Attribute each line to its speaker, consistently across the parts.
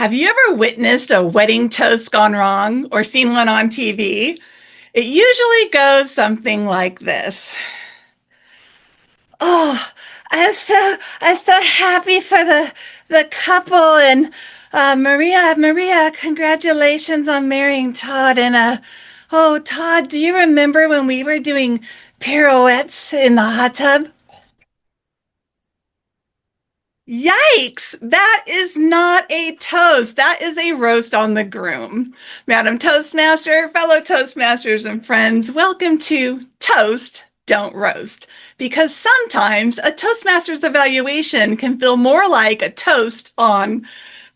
Speaker 1: Have you ever witnessed a wedding toast gone wrong or seen one on TV? It usually goes something like this. Oh, I'm so happy for the couple and Maria, congratulations on marrying Todd. And oh, Todd, do you remember when we were doing pirouettes in the hot tub? Yikes! That is not a toast. That is a roast on the groom. Madam Toastmaster, fellow Toastmasters and friends, welcome to Toast, Don't Roast. Because sometimes a Toastmasters evaluation can feel more like a toast on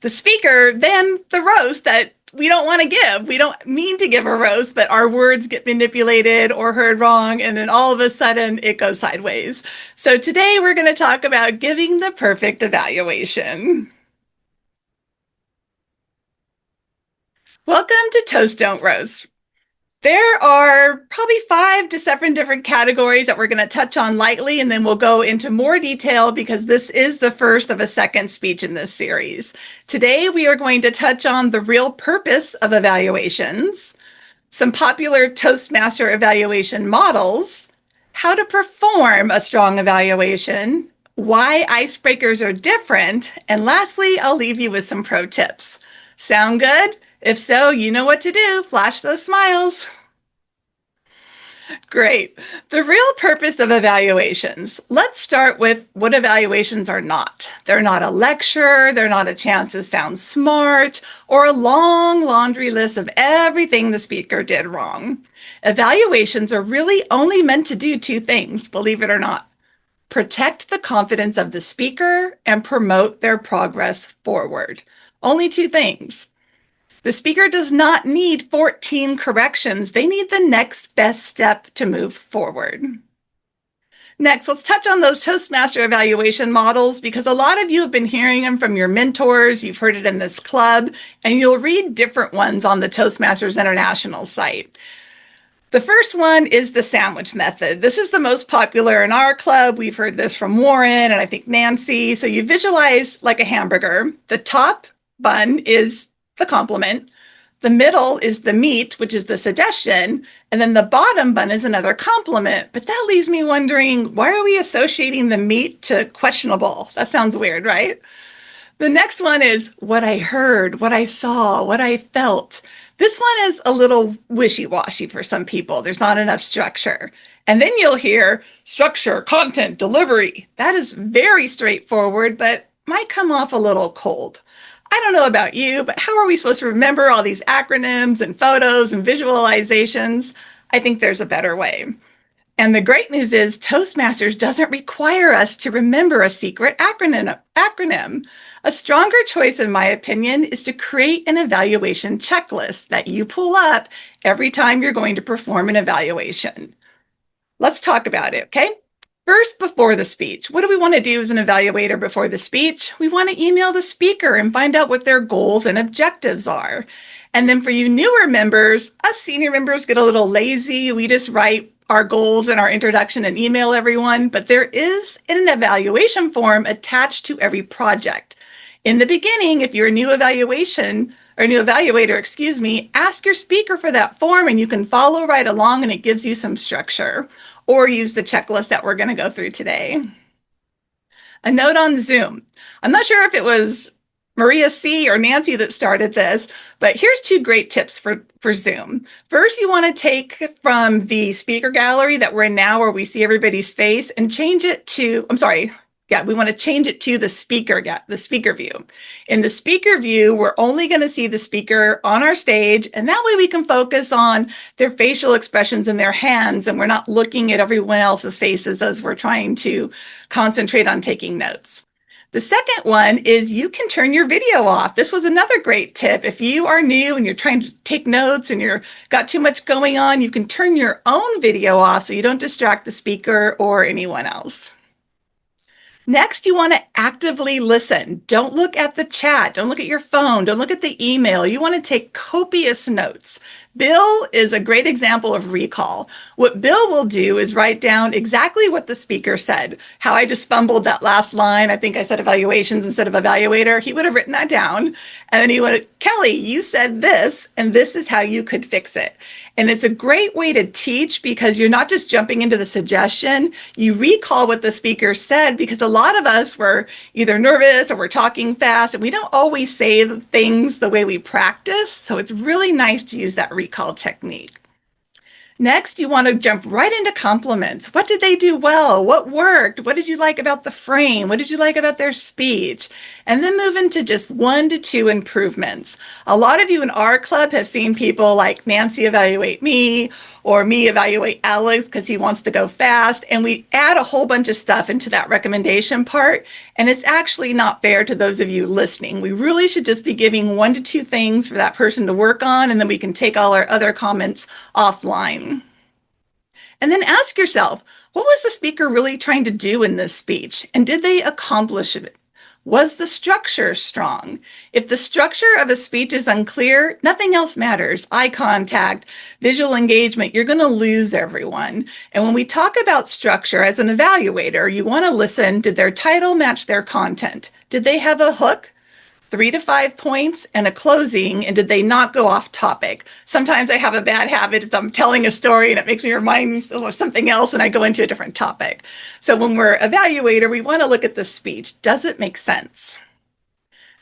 Speaker 1: the speaker than the roast that we don't want to give. We don't mean to give a roast, but our words get manipulated or heard wrong, and then all of a sudden it goes sideways. So today we're going to talk about giving the perfect evaluation. Welcome to Toast Don't Roast. There are probably 5 to 7 different categories that we're going to touch on lightly, and then we'll go into more detail because this is the first of a second speech in this series. Today, we are going to touch on the real purpose of evaluations, some popular Toastmaster evaluation models, how to perform a strong evaluation, why icebreakers are different, and lastly, I'll leave you with some pro tips. Sound good? If so, you know what to do. Flash those smiles. Great. The real purpose of evaluations. Let's start with what evaluations are not. They're not a lecture, they're not a chance to sound smart, or a long laundry list of everything the speaker did wrong. Evaluations are really only meant to do 2 things, believe it or not. Protect the confidence of the speaker and promote their progress forward. Only 2 things. The speaker does not need 14 corrections. They need the next best step to move forward. Next, let's touch on those Toastmaster evaluation models because a lot of you have been hearing them from your mentors, you've heard it in this club, and you'll read different ones on the Toastmasters International site. The first one is the sandwich method. This is the most popular in our club. We've heard this from Warren and I think Nancy. So you visualize like a hamburger. The top bun is the compliment. The middle is the meat, which is the suggestion. And then the bottom bun is another compliment. But that leaves me wondering, why are we associating the meat to questionable? That sounds weird, right? The next one is what I heard, what I saw, what I felt. This one is a little wishy-washy for some people. There's not enough structure. And then you'll hear structure, content, delivery. That is very straightforward, but might come off a little cold. I don't know about you, but how are we supposed to remember all these acronyms and photos and visualizations? I think there's a better way. And the great news is Toastmasters doesn't require us to remember a secret acronym. A stronger choice, in my opinion, is to create an evaluation checklist that you pull up every time you're going to perform an evaluation. Let's talk about it, okay? First, before the speech, what do we want to do as an evaluator before the speech? We want to email the speaker and find out what their goals and objectives are. And then for you newer members, us senior members get a little lazy. We just write our goals and our introduction and email everyone, but there is an evaluation form attached to every project. In the beginning, if you're a new evaluator, ask your speaker for that form and you can follow right along and it gives you some structure, or use the checklist that we're going to go through today. A note on Zoom. I'm not sure if it was Maria C. or Nancy that started this, but here's 2 great tips for Zoom. First, you want to take from the speaker gallery that we're in now where we see everybody's face and change it to, we want to change it to the speaker view. In the speaker view, we're only going to see the speaker on our stage, and that way we can focus on their facial expressions and their hands, and we're not looking at everyone else's faces as we're trying to concentrate on taking notes. The second one is you can turn your video off. This was another great tip. If you are new and you're trying to take notes and you're got too much going on, you can turn your own video off so you don't distract the speaker or anyone else. Next, you want to actively listen. Don't look at the chat. Don't look at your phone. Don't look at the email. You want to take copious notes. Bill is a great example of recall. What Bill will do is write down exactly what the speaker said. How I just fumbled that last line. I think I said evaluations instead of evaluator. He would have written that down. And then he would, Kelly, you said this, and this is how you could fix it. And it's a great way to teach because you're not just jumping into the suggestion. You recall what the speaker said because a lot of us were either nervous or we're talking fast and we don't always say the things the way we practice. So it's really nice to use that recall technique. Next, you want to jump right into compliments. What did they do well? What worked? What did you like about the frame? What did you like about their speech? And then move into just 1 to 2 improvements. A lot of you in our club have seen people like Nancy evaluate me or me evaluate Alex because he wants to go fast. And we add a whole bunch of stuff into that recommendation part. And it's actually not fair to those of you listening. We really should just be giving 1 to 2 things for that person to work on, and then we can take all our other comments offline. And then ask yourself, what was the speaker really trying to do in this speech? And did they accomplish it? Was the structure strong? If the structure of a speech is unclear, nothing else matters. Eye contact, visual engagement, you're going to lose everyone. And when we talk about structure as an evaluator, you want to listen, did their title match their content? Did they have a hook? 3 to 5 points and a closing, and did they not go off topic? Sometimes I have a bad habit is I'm telling a story and it makes me remind me of something else and I go into a different topic. So when we're evaluator, we want to look at the speech. Does it make sense?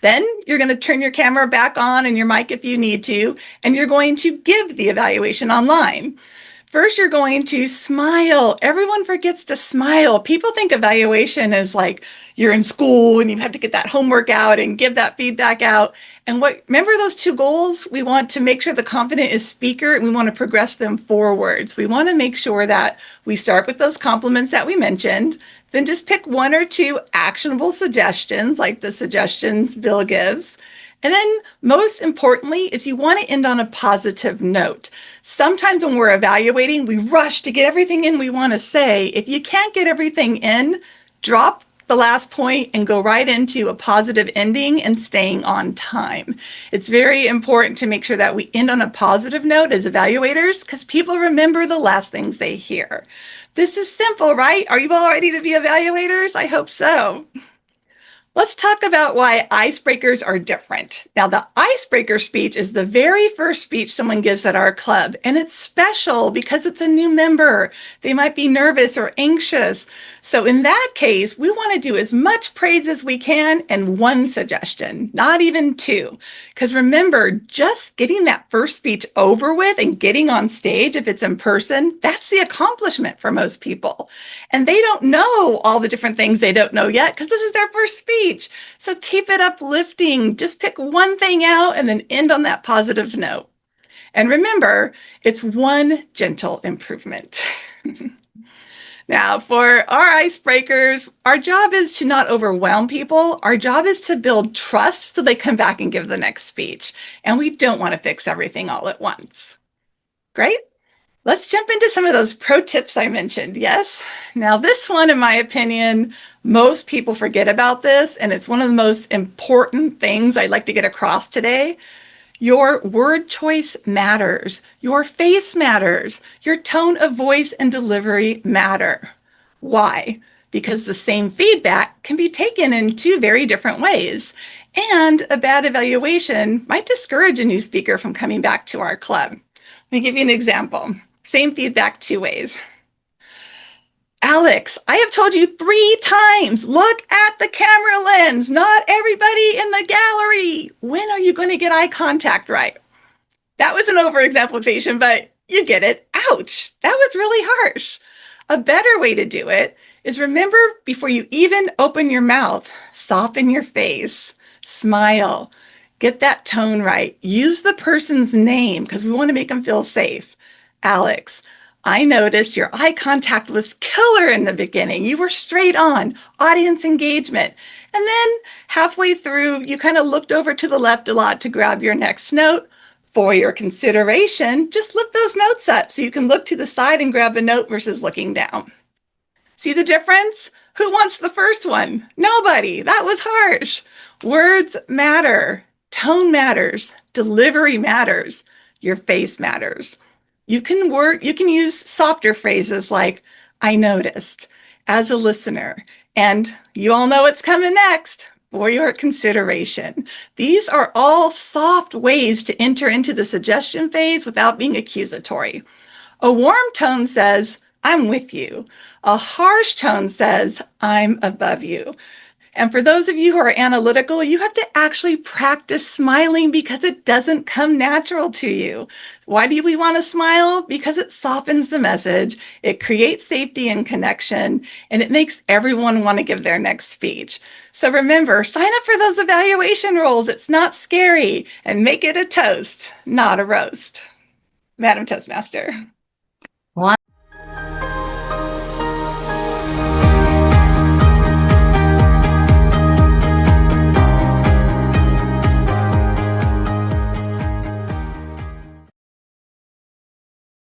Speaker 1: Then you're going to turn your camera back on and your mic if you need to, and you're going to give the evaluation online. First, you're going to smile. Everyone forgets to smile. People think evaluation is like you're in school and you have to get that homework out and give that feedback out. And remember those 2 goals? We want to make sure the confident is speaker and we want to progress them forwards. We want to make sure that we start with those compliments that we mentioned, then just pick 1 or 2 actionable suggestions like the suggestions Bill gives. And then most importantly is you want to end on a positive note. Sometimes when we're evaluating, we rush to get everything in we want to say. If you can't get everything in, drop the last point and go right into a positive ending and staying on time. It's very important to make sure that we end on a positive note as evaluators because people remember the last things they hear. This is simple, right? Are you all ready to be evaluators? I hope so. Let's talk about why icebreakers are different. Now, the icebreaker speech is the very first speech someone gives at our club, and it's special because it's a new member. They might be nervous or anxious. So in that case, we want to do as much praise as we can and 1 suggestion, not even 2. Because remember, just getting that first speech over with and getting on stage, if it's in person, that's the accomplishment for most people. And they don't know all the different things they don't know yet because this is their first speech. So keep it uplifting. Just pick 1 thing out and then end on that positive note. And remember, it's 1 gentle improvement. Now, for our icebreakers, our job is to not overwhelm people. Our job is to build trust so they come back and give the next speech. And we don't want to fix everything all at once. Great. Let's jump into some of those pro tips I mentioned. Yes. Now, this one, in my opinion, most people forget about this, and it's one of the most important things I'd like to get across today. Your word choice matters. Your face matters. Your tone of voice and delivery matter. Why? Because the same feedback can be taken in 2 very different ways. And a bad evaluation might discourage a new speaker from coming back to our club. Let me give you an example. Same feedback 2 ways. Alex, I have told you 3 times, look at the camera lens, not everybody in the gallery. When are you going to get eye contact right? That was an overexamplification, but you get it. Ouch, that was really harsh. A better way to do it is remember before you even open your mouth, soften your face, smile, get that tone right. Use the person's name because we want to make them feel safe. Alex, I noticed your eye contact was killer in the beginning. You were straight on, audience engagement. And then halfway through, you kind of looked over to the left a lot to grab your next note. For your consideration, just look those notes up so you can look to the side and grab a note versus looking down. See the difference? Who wants the first one? Nobody. That was harsh. Words matter. Tone matters. Delivery matters. Your face matters. You can use softer phrases like, I noticed, as a listener, and you all know what's coming next, for your consideration. These are all soft ways to enter into the suggestion phase without being accusatory. A warm tone says, I'm with you. A harsh tone says, I'm above you. And for those of you who are analytical, you have to actually practice smiling because it doesn't come natural to you. Why do we want to smile? Because it softens the message, it creates safety and connection, and it makes everyone want to give their next speech. So remember, sign up for those evaluation roles. It's not scary, and make it a toast, not a roast. Madam Toastmaster.